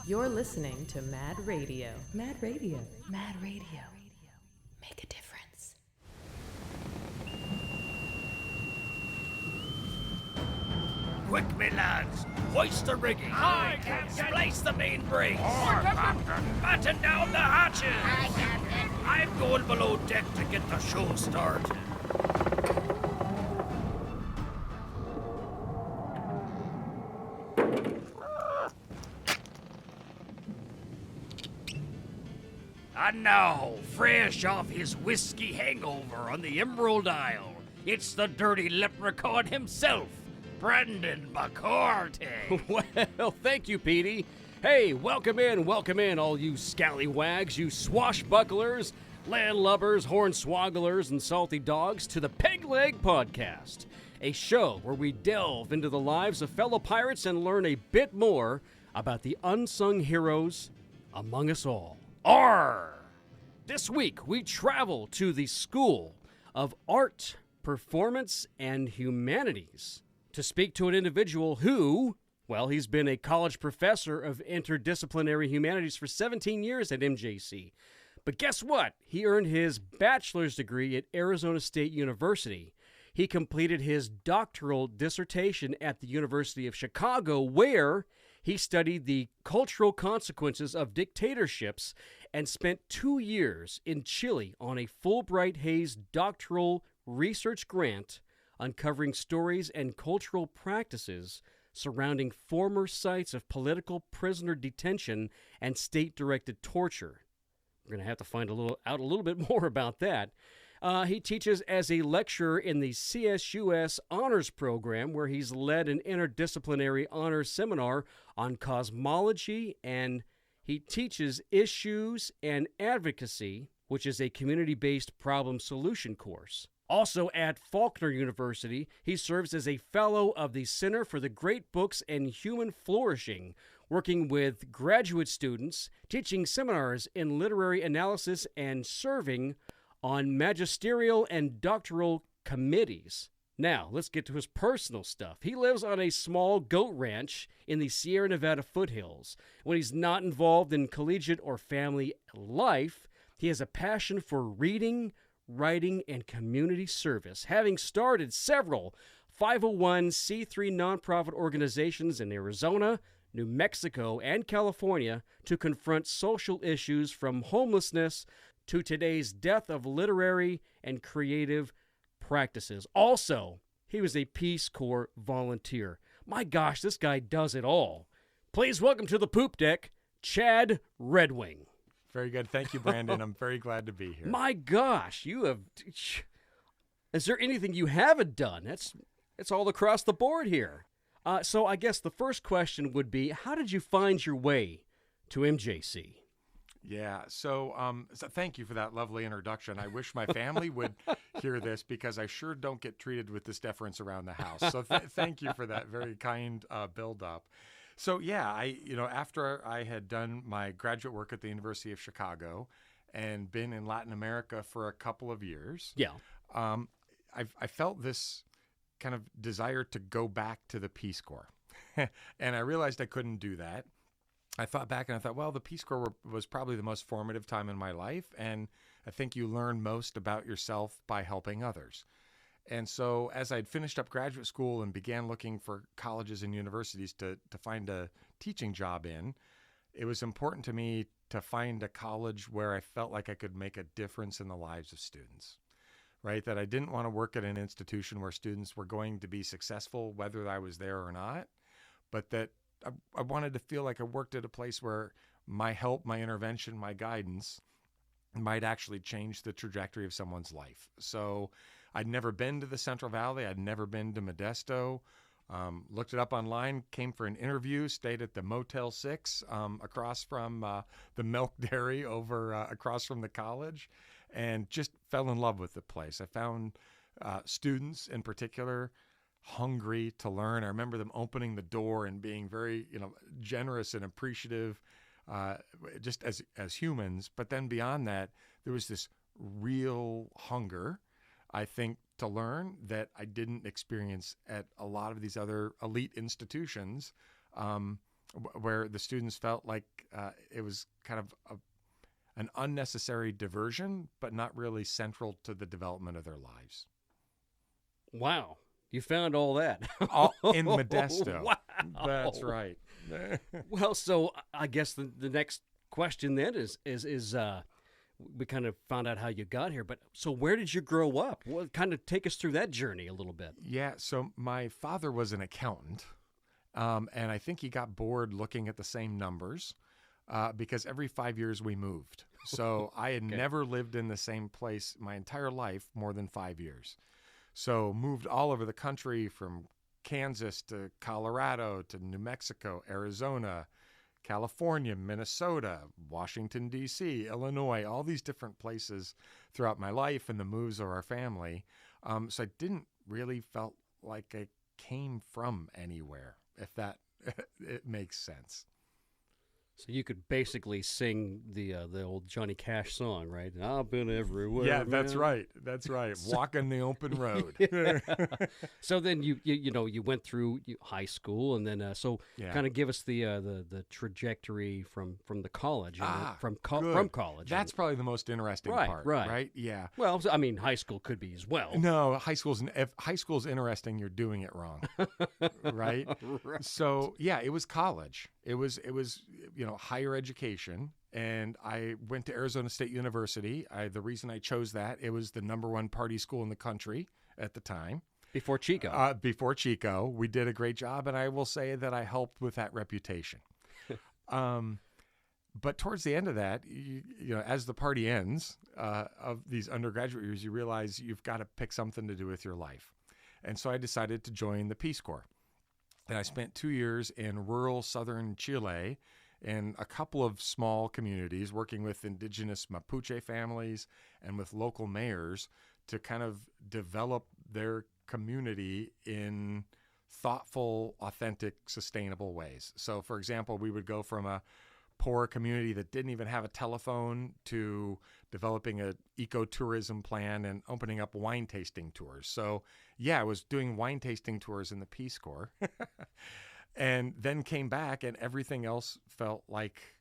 You're listening to Mad Radio. Mad Radio. Mad Radio. Make a difference. Quick, me lads! Hoist the rigging! Aye, Captain! Splice the main brace! Aye, Captain! Batten down the hatches! Aye, Captain! I'm going below deck to get the show started. And now, fresh off his whiskey hangover on the Emerald Isle, it's the dirty leprechaun himself, Brendan McCarty. Well, thank you, Petey. Hey, welcome in, all you scallywags, you swashbucklers, landlubbers, hornswogglers, and salty dogs, to the Peg Leg Podcast, a show where we delve into the lives of fellow pirates and learn a bit more about the unsung heroes among us all. Arr! This week, we travel to the School of Art, Performance, and Humanities to speak to an individual who, well, he's been a college professor of interdisciplinary humanities for 17 years at MJC. But guess what? He earned his bachelor's degree at Arizona State University. He completed his doctoral dissertation at the University of Chicago, where he studied the cultural consequences of dictatorships and spent 2 years in Chile on a Fulbright Hays doctoral research grant uncovering stories and cultural practices surrounding former sites of political prisoner detention and state-directed torture. We're going to have to find out a little bit more about that. He teaches as a lecturer in the CSUS Honors Program, where he's led an interdisciplinary honors seminar on cosmology, and he teaches Issues and Advocacy, which is a community-based problem solution course. Also at Faulkner University, he serves as a fellow of the Center for the Great Books and Human Flourishing, working with graduate students, teaching seminars in literary analysis, and serving on magisterial and doctoral committees. Now, let's get to his personal stuff. He lives on a small goat ranch in the Sierra Nevada foothills. When he's not involved in collegiate or family life, he has a passion for reading, writing, and community service, having started several 501c3 nonprofit organizations in Arizona, New Mexico, and California to confront social issues from homelessness to today's death of literary and creative practices. Also, he was a Peace Corps volunteer. My gosh, this guy does it all. Please welcome to the poop deck, Chad Redwing. Very good. Thank you, Brandon. I'm very glad to be here. My gosh, you have... Is there anything you haven't done? It's all across the board here. So I guess the first question would be, how did you find your way to MJC? Yeah, so thank you for that lovely introduction. I wish my family would hear this because I sure don't get treated with this deference around the house. So thank you for that very kind build-up. So yeah, after I had done my graduate work at the University of Chicago and been in Latin America for a couple of years, I felt this kind of desire to go back to the Peace Corps. And I realized I couldn't do that. I thought back and I thought, well, the Peace Corps was probably the most formative time in my life. And I think you learn most about yourself by helping others. And so as I'd finished up graduate school and began looking for colleges and universities to find a teaching job in, it was important to me to find a college where I felt like I could make a difference in the lives of students, right? That I didn't want to work at an institution where students were going to be successful, whether I was there or not, but that I wanted to feel like I worked at a place where my help, my intervention, my guidance might actually change the trajectory of someone's life. So I'd never been to the Central Valley. I'd never been to Modesto. Looked it up online, came for an interview, stayed at the Motel 6 across from the milk dairy over across from the college, and just fell in love with the place. I found students in particular hungry to learn. I remember them opening the door and being very, generous and appreciative, just as humans. But then beyond that, there was this real hunger, I think, to learn that I didn't experience at a lot of these other elite institutions, where the students felt like it was kind of an unnecessary diversion, but not really central to the development of their lives. Wow. You found all that. All in Modesto. Wow. That's right. Well, so I guess the next question then is we kind of found out how you got here, but so where did you grow up? Well, kind of take us through that journey a little bit. Yeah, so my father was an accountant, and I think he got bored looking at the same numbers because every 5 years we moved. So I had never lived in the same place my entire life more than 5 years. So moved all over the country, from Kansas to Colorado to New Mexico, Arizona, California, Minnesota, Washington, D.C., Illinois, all these different places throughout my life and the moves of our family. So I didn't really felt like I came from anywhere, if that it makes sense. So you could basically sing the old Johnny Cash song, right? I've been everywhere. Yeah, that's man. right. That's right. Walking the open road. So then you went through high school, and then kind of give us the trajectory from the college, from college. That's probably the most interesting part, right? Yeah. Well, I mean, high school could be as well. No, if high school's interesting, you're doing it wrong, right? Right. So yeah, it was college. It was higher education, and I went to Arizona State University. The reason I chose that, it was the #1 party school in the country at the time. Before Chico. Before Chico, we did a great job, and I will say that I helped with that reputation. But towards the end of that, as the party ends of these undergraduate years, you realize you've got to pick something to do with your life. And so I decided to join the Peace Corps. And I spent 2 years in rural southern Chile in a couple of small communities, working with indigenous Mapuche families and with local mayors to kind of develop their community in thoughtful, authentic, sustainable ways. So, for example, we would go from a poor community that didn't even have a telephone to developing an ecotourism plan and opening up wine tasting tours. So, yeah, I was doing wine tasting tours in the Peace Corps. And then came back, and everything else felt like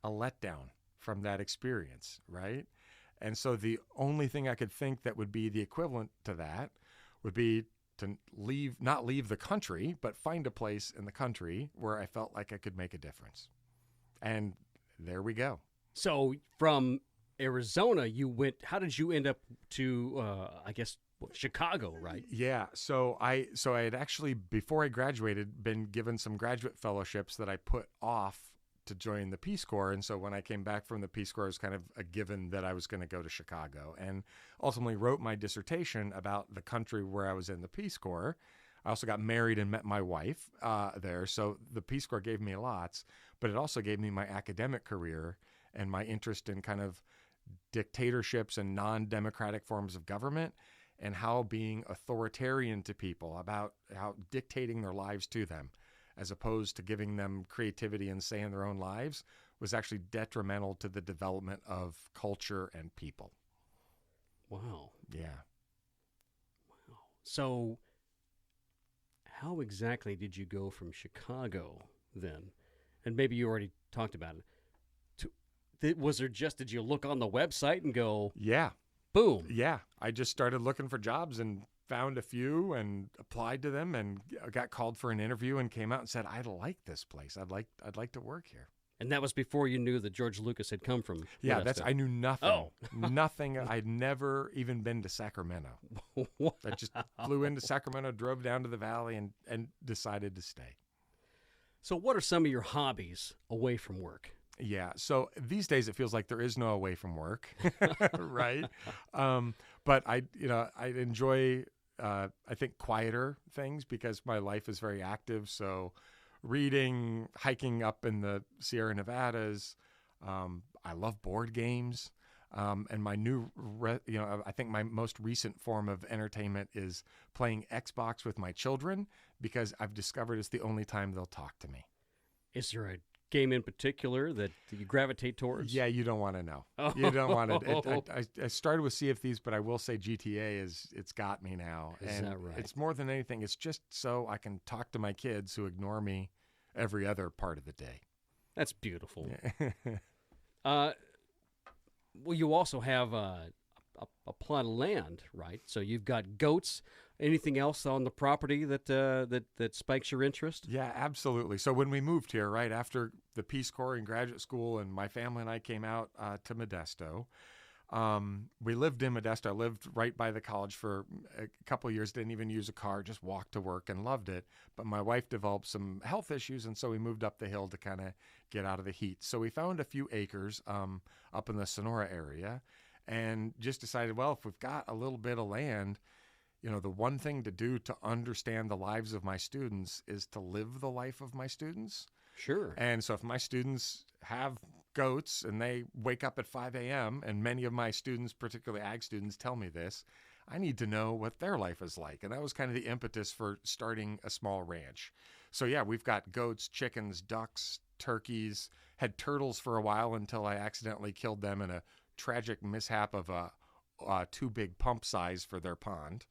a letdown from that experience, right? And so the only thing I could think that would be the equivalent to that would be to not leave the country, but find a place in the country where I felt like I could make a difference. And there we go. So from Arizona, how did you end up to, Chicago, right? Yeah. So I had actually, before I graduated, been given some graduate fellowships that I put off to join the Peace Corps. And so when I came back from the Peace Corps, it was kind of a given that I was going to go to Chicago, and ultimately wrote my dissertation about the country where I was in the Peace Corps. I also got married and met my wife there. So the Peace Corps gave me lots, but it also gave me my academic career and my interest in kind of dictatorships and non-democratic forms of government, and how being authoritarian to people, about how dictating their lives to them, as opposed to giving them creativity and say in their own lives, was actually detrimental to the development of culture and people. Wow. Yeah. Wow. So how exactly did you go from Chicago then? And maybe you already talked about it. Did you look on the website and go, Yeah. boom? Yeah. I just started looking for jobs and found a few and applied to them and got called for an interview and came out and said, I like this place. I'd like to work here. And that was before you knew that George Lucas had come from Yeah, Modesto. I knew nothing. Oh. Nothing. I'd never even been to Sacramento. I just flew into Sacramento, drove down to the valley, and decided to stay. So what are some of your hobbies away from work? Yeah. So these days it feels like there is no away from work, right? But I enjoy, I think, quieter things because my life is very active. So reading, hiking up in the Sierra Nevadas. I love board games. And my I think my most recent form of entertainment is playing Xbox with my children because I've discovered it's the only time they'll talk to me. Is there a game in particular that you gravitate towards? Yeah, you don't want to know. You don't want to. I started with Sea of Thieves, but I will say GTA it's got me now. Is that right? It's more than anything. It's just so I can talk to my kids who ignore me every other part of the day. That's beautiful. Well, you also have a plot of land, right? So you've got goats. Anything else on the property that spikes your interest? Yeah, absolutely. So when we moved here, right after the Peace Corps and graduate school, and my family and I came out to Modesto, we lived in Modesto. I lived right by the college for a couple of years, didn't even use a car, just walked to work and loved it. But my wife developed some health issues, and so we moved up the hill to kind of get out of the heat. So we found a few acres up in the Sonora area and just decided, well, if we've got a little bit of land, the one thing to do to understand the lives of my students is to live the life of my students. Sure. And so if my students have goats and they wake up at 5 a.m., and many of my students, particularly ag students, tell me this, I need to know what their life is like. And that was kind of the impetus for starting a small ranch. So yeah, we've got goats, chickens, ducks, turkeys, had turtles for a while until I accidentally killed them in a tragic mishap of too big pump size for their pond.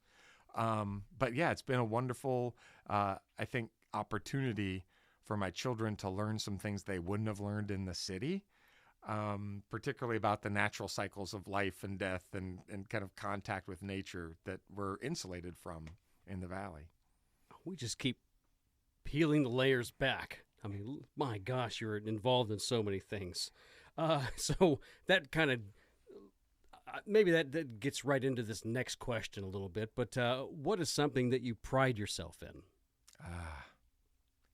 But yeah, it's been a wonderful, I think, opportunity for my children to learn some things they wouldn't have learned in the city, particularly about the natural cycles of life and death and kind of contact with nature that we're insulated from in the valley. We just keep peeling the layers back. I mean, my gosh, you're involved in so many things. So that kind of maybe that gets right into this next question a little bit, but what is something that you pride yourself in?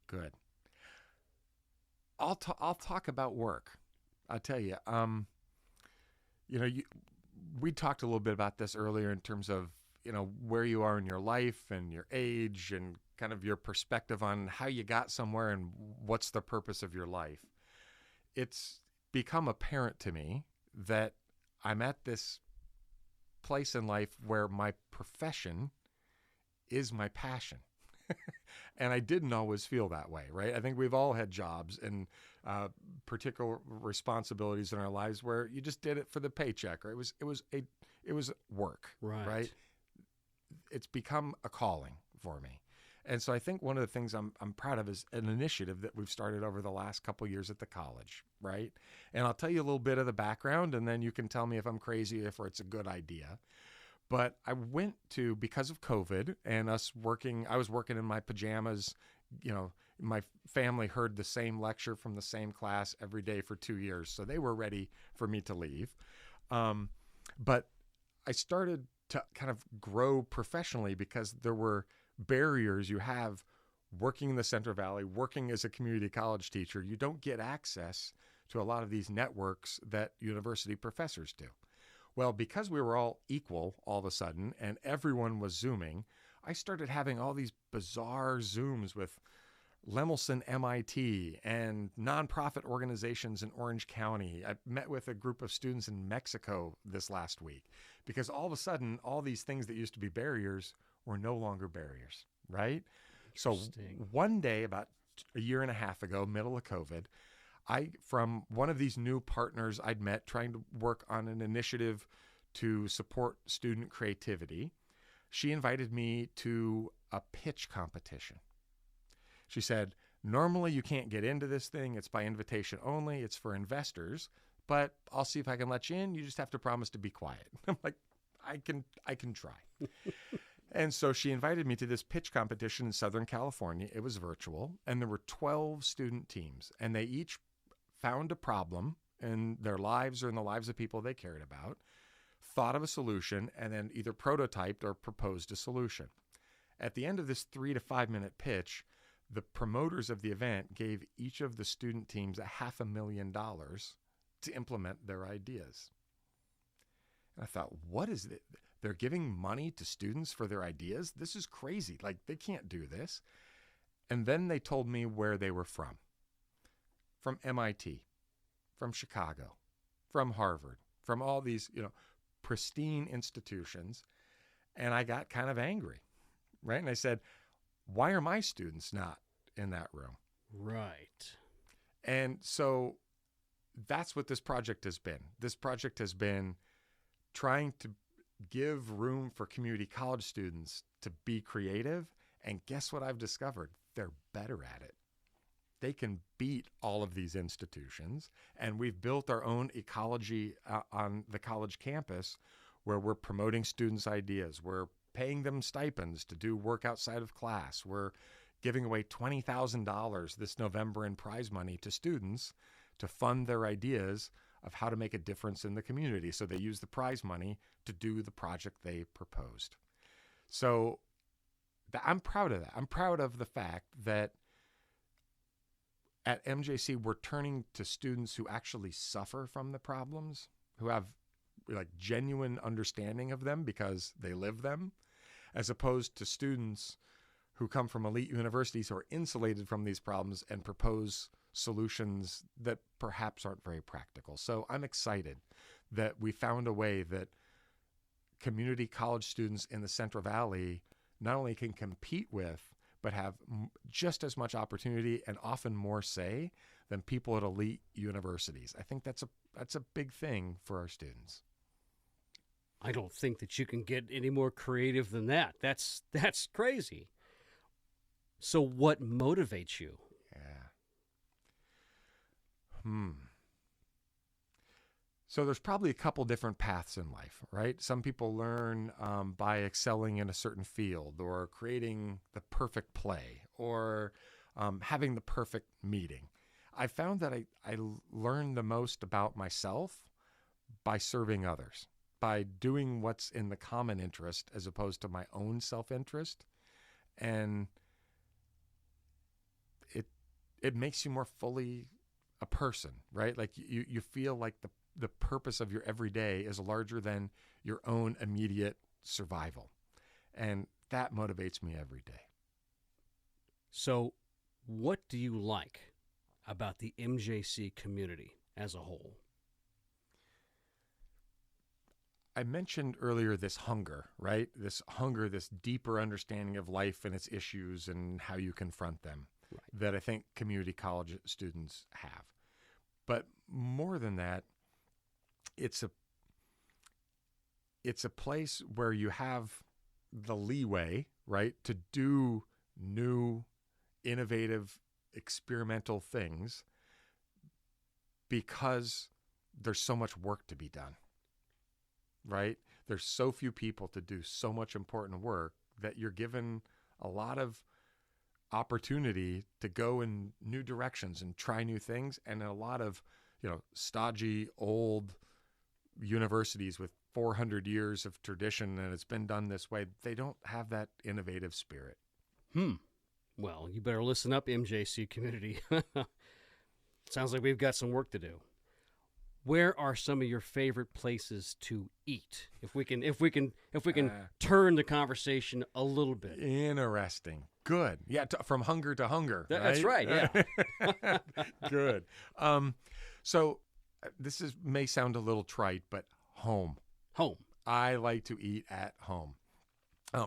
Good. I'll talk about work. I'll tell you, we talked a little bit about this earlier in terms of, where you are in your life and your age and kind of your perspective on how you got somewhere and what's the purpose of your life. It's become apparent to me that I'm at this place in life where my profession is my passion. And I didn't always feel that way, right? I think we've all had jobs and particular responsibilities in our lives where you just did it for the paycheck, or it was work, right? It's become a calling for me. And so I think one of the things I'm proud of is an initiative that we've started over the last couple of years at the college, right? And I'll tell you a little bit of the background, and then you can tell me if I'm crazy or it's a good idea. But I went to, because of COVID and I was working in my pajamas, my family heard the same lecture from the same class every day for 2 years. So they were ready for me to leave. But I started to kind of grow professionally because there were barriers you have working in the Central Valley, working as a community college teacher. You don't get access to a lot of these networks that university professors do. Well, because we were all equal all of a sudden and everyone was Zooming, I started having all these bizarre Zooms with Lemelson MIT and nonprofit organizations in Orange County. I met with a group of students in Mexico this last week because all of a sudden, all these things that used to be barriers were no longer barriers, right? So one day, about a year and a half ago, middle of COVID, from one of these new partners I'd met trying to work on an initiative to support student creativity, she invited me to a pitch competition. She said, normally you can't get into this thing. It's by invitation only. It's for investors, but I'll see if I can let you in. You just have to promise to be quiet. I'm like, I can try. And so she invited me to this pitch competition in Southern California. It was virtual, and there were 12 student teams, and they each found a problem in their lives or in the lives of people they cared about, thought of a solution, and then either prototyped or proposed a solution. At the end of this 3 to 5 minute pitch, the promoters of the event gave each of the student teams $500,000 to implement their ideas. And I thought, what is it? They're giving money to students for their ideas? This is crazy. Like, they can't do this. And then they told me where they were from. From MIT, from Chicago, from Harvard, from all these, pristine institutions. And I got kind of angry, right? And I said, why are my students not in that room? Right. And so that's what this project has been. This project has been trying to give room for community college students to be creative. And guess what I've discovered? They're better at it. They can beat all of these institutions. And we've built our own ecology on the college campus where we're promoting students' ideas. We're paying them stipends to do work outside of class. We're giving away $20,000 this November in prize money to students to fund their ideas of how to make a difference in the community. So they use the prize money to do the project they proposed. So I'm proud of that. I'm proud of the fact that at MJC, we're turning to students who actually suffer from the problems, who have like genuine understanding of them because they live them, as opposed to students who come from elite universities who are insulated from these problems and propose solutions that perhaps aren't very practical. So I'm excited that we found a way that community college students in the Central Valley not only can compete with, but have just as much opportunity and often more say than people at elite universities. I think that's a big thing for our students. I don't think that you can get any more creative than that. That's crazy. So what motivates you? So there's probably a couple different paths in life, right? Some people learn by excelling in a certain field or creating the perfect play or having the perfect meeting. I found that I learned the most about myself by serving others, by doing what's in the common interest as opposed to my own self-interest. And it makes you more fully a person, right? Like you feel like the purpose of your everyday is larger than your own immediate survival. And that motivates me every day. So what do you like about the MJC community as a whole? I mentioned earlier this hunger, right? This hunger, this deeper understanding of life and its issues and how you confront them, right, that I think community college students have. But more than that, it's a place where you have the leeway, right, to do new, innovative, experimental things because there's so much work to be done, right? There's so few people to do so much important work that you're given a lot of opportunity to go in new directions and try new things. And a lot of, stodgy old universities with 400 years of tradition and it's been done this way, they don't have that innovative spirit. Well, you better listen up, MJC community. Sounds like we've got some work to do. Where are some of your favorite places to eat? If we can turn the conversation a little bit. Interesting. Good. Yeah. From hunger to hunger. That's right. Yeah. Good. So this may sound a little trite, but home. I like to eat at home.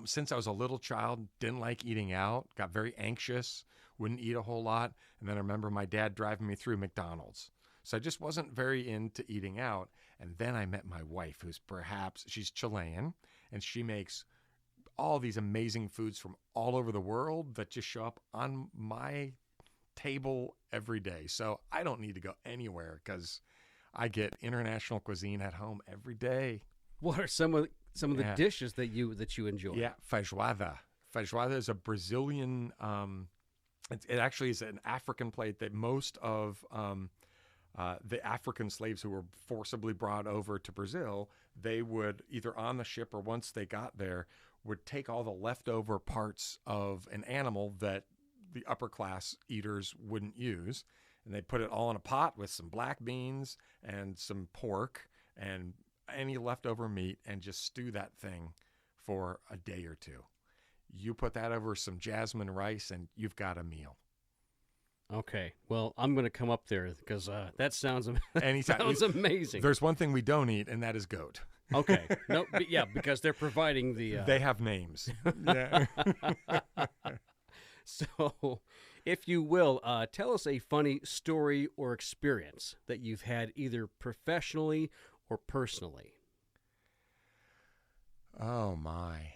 Since I was a little child, didn't like eating out, got very anxious, wouldn't eat a whole lot. And then I remember my dad driving me through McDonald's. So I just wasn't very into eating out. And then I met my wife, she's Chilean, and she makes all these amazing foods from all over the world that just show up on my table every day. So I don't need to go anywhere because I get international cuisine at home every day. What are some of the dishes that you enjoy? Yeah, feijoada. Feijoada is a Brazilian. It actually is an African plate that most of the African slaves who were forcibly brought over to Brazil, they would either on the ship or once they got there, would take all the leftover parts of an animal that the upper class eaters wouldn't use, and they put it all in a pot with some black beans and some pork and any leftover meat and just stew that thing for a day or two. You put that over some jasmine rice and you've got a meal. Okay. Well, I'm going to come up there because that sounds Anytime. sounds amazing. There's one thing we don't eat, and that is goat. Okay. No, because they're providing the... They have names. Yeah. So, if you will, tell us a funny story or experience that you've had either professionally or personally. Oh my.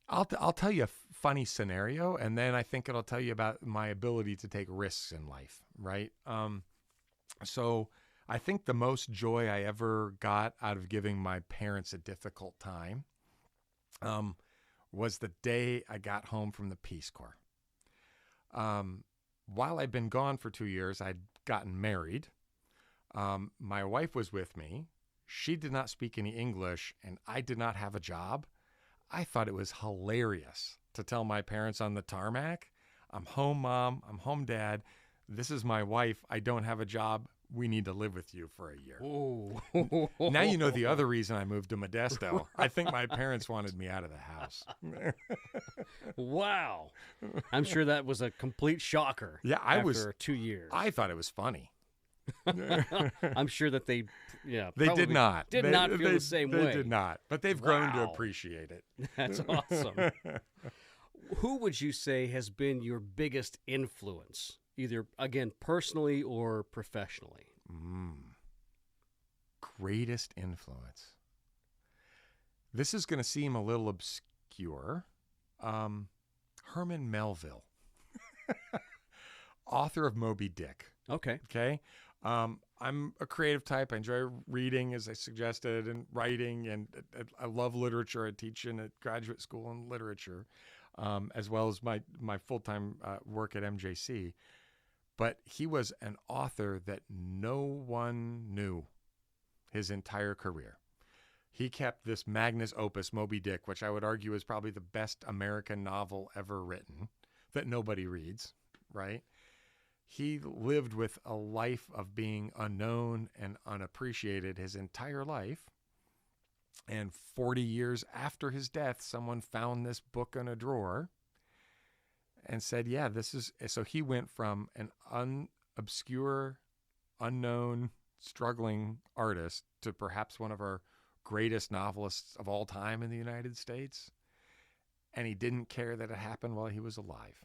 I'll tell you a funny scenario, and then I think it'll tell you about my ability to take risks in life, right? So I think the most joy I ever got out of giving my parents a difficult time was the day I got home from the Peace Corps. While I'd been gone for 2 years, I'd gotten married. My wife was with me. She did not speak any English, and I did not have a job. I thought it was hilarious to tell my parents on the tarmac, I'm home, Mom. I'm home, Dad. This is my wife. I don't have a job. We need to live with you for a year. Ooh. Now you know the other reason I moved to Modesto. I think my parents wanted me out of the house. Wow. I'm sure that was a complete shocker. Yeah, after 2 years. I thought it was funny. I'm sure that they They did not. Did not feel the same way. They did not, but they've grown to appreciate it. That's awesome. Who would you say has been your biggest influence, either, again, personally or professionally? Greatest influence. This is going to seem a little obscure. Herman Melville, author of Moby Dick. Okay. Okay. I'm a creative type. I enjoy reading, as I suggested, and writing, and I love literature. I teach in a graduate school in literature, as well as my full-time work at MJC. But he was an author that no one knew his entire career. He kept this magnus opus, Moby Dick, which I would argue is probably the best American novel ever written, that nobody reads, right? He lived with a life of being unknown and unappreciated his entire life. And 40 years after his death, someone found this book in a drawer and said, yeah, this is... So he went from an obscure, unknown, struggling artist to perhaps one of our greatest novelists of all time in the United States. And he didn't care that it happened while he was alive.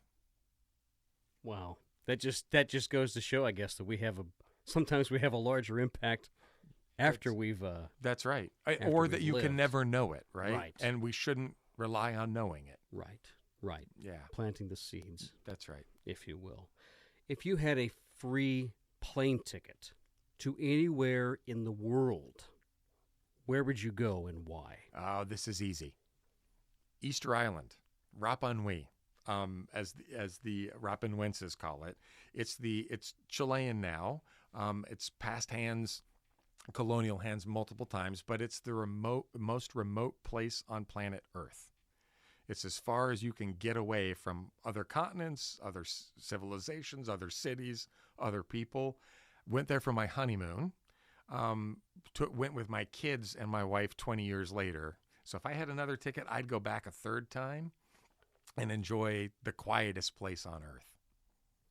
Wow. That just goes to show, I guess, that sometimes we have a larger impact after we've that's right. after Or we've that you lived. can never know it, right? Right. And we shouldn't rely on knowing it. Right. Yeah, Planting the seeds, that's right. if you will. If you had a free plane ticket to anywhere in the world, where would you go and why? Oh, this is easy. Easter Island, Rapa Nui. As the Rapanwenses call it. It's Chilean now. It's passed hands, colonial hands multiple times, but it's the most remote place on planet Earth. It's as far as you can get away from other continents, other civilizations, other cities, other people. Went there for my honeymoon. Went with my kids and my wife 20 years later. So if I had another ticket, I'd go back a third time and enjoy the quietest place on earth.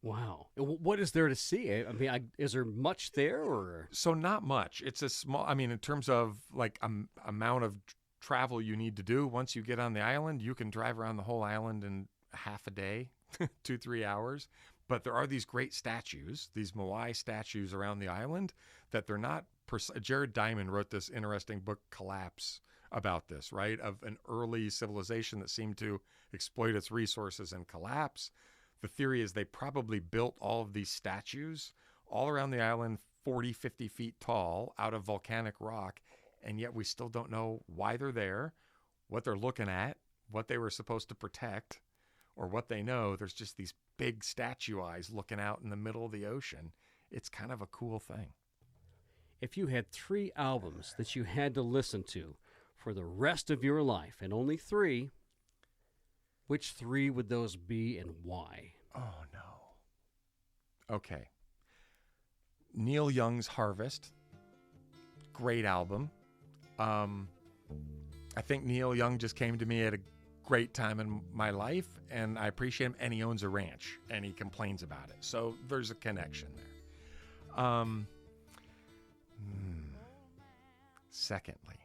Wow. What is there to see? I mean, is there much there or? So not much. It's a small, I mean, in terms of like amount of travel you need to do, once you get on the island, you can drive around the whole island in half a day, 2-3 hours. But there are these great statues, these Moai statues around the island that they're not, Jared Diamond wrote this interesting book, Collapse, about this, right? Of an early civilization that seemed to exploit its resources and collapse. The theory is they probably built all of these statues all around the island, 40, 50 feet tall, out of volcanic rock, and yet we still don't know why they're there, what they're looking at, what they were supposed to protect, or what they know. There's just these big statue eyes looking out in the middle of the ocean. It's kind of a cool thing. If you had 3 albums that you had to listen to for the rest of your life, and only 3, which 3 would those be and why? Oh, no. Okay. Neil Young's Harvest. Great album. I think Neil Young just came to me at a great time in my life, and I appreciate him, and he owns a ranch, and he complains about it. So there's a connection there. Secondly,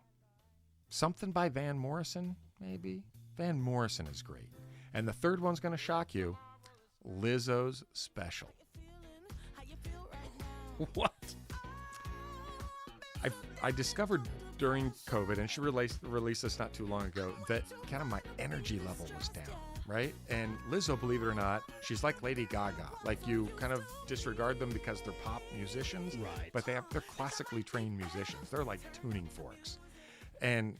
something by Van Morrison, maybe? Van Morrison is great. And the third one's going to shock you. Lizzo's special. What? I discovered during COVID, and she released this not too long ago, that kind of my energy level was down, right? And Lizzo, believe it or not, she's like Lady Gaga. Like, you kind of disregard them because they're pop musicians, Right. but they're classically trained musicians. They're like tuning forks. And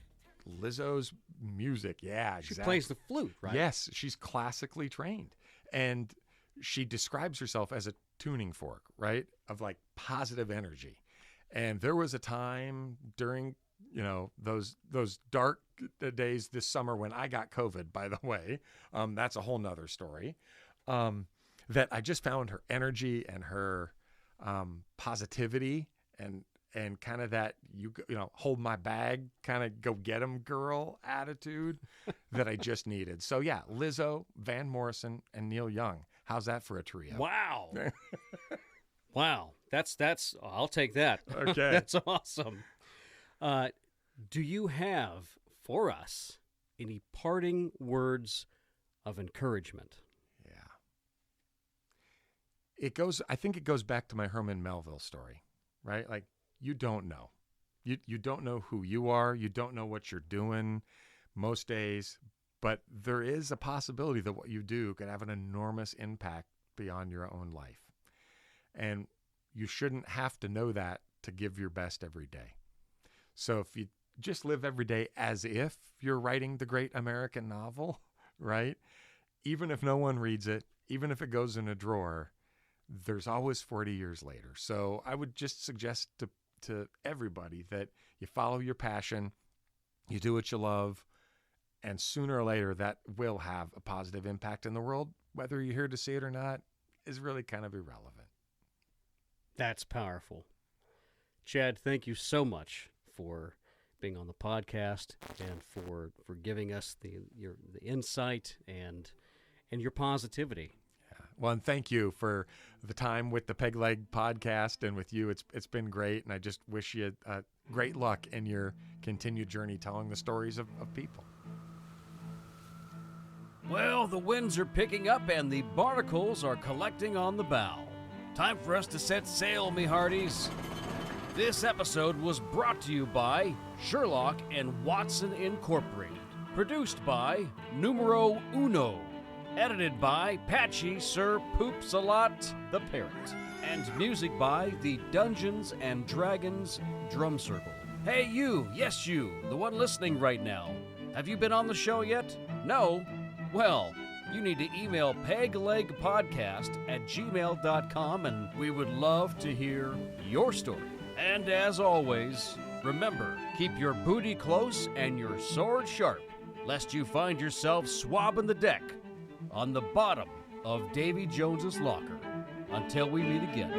Lizzo's music, yeah, She exactly. plays the flute, right? Yes, she's classically trained. And she describes herself as a tuning fork, right? Of like positive energy. And there was a time during, those dark days this summer when I got COVID, by the way, that's a whole nother story, that I just found her energy and her positivity and kind of that, hold my bag, kind of go get 'em girl attitude that I just needed. So yeah, Lizzo, Van Morrison, and Neil Young. How's that for a trio? Wow. Wow. That's I'll take that. Okay. That's awesome. Do you have for us any parting words of encouragement? Yeah. I think it goes back to my Herman Melville story, right? Like, you don't know. You don't know who you are. You don't know what you're doing most days, but there is a possibility that what you do could have an enormous impact beyond your own life. And you shouldn't have to know that to give your best every day. So if you just live every day as if you're writing the great American novel, right? Even if no one reads it, even if it goes in a drawer, there's always 40 years later. So I would just suggest to everybody that you follow your passion, you do what you love, and sooner or later that will have a positive impact in the world. Whether you're here to see it or not is really kind of irrelevant. That's powerful. Chad, thank you so much for being on the podcast and for giving us the insight and your positivity. Yeah. Well, and thank you for the time with the Peg Leg podcast and with you. It's been great, and I just wish you great luck in your continued journey telling the stories of people. Well, the winds are picking up and the barnacles are collecting on the bow. Time for us to set sail, me hearties. This episode was brought to you by Sherlock and Watson Incorporated. Produced by Numero Uno. Edited by Patchy Sir Poops-a-Lot the Parrot. And music by the Dungeons and Dragons Drum Circle. Hey you, yes you, the one listening right now. Have you been on the show yet? No? Well, you need to email peglegpodcast@gmail.com and we would love to hear your story. And as always, remember, keep your booty close and your sword sharp, lest you find yourself swabbing the deck on the bottom of Davy Jones's locker. Until we meet again.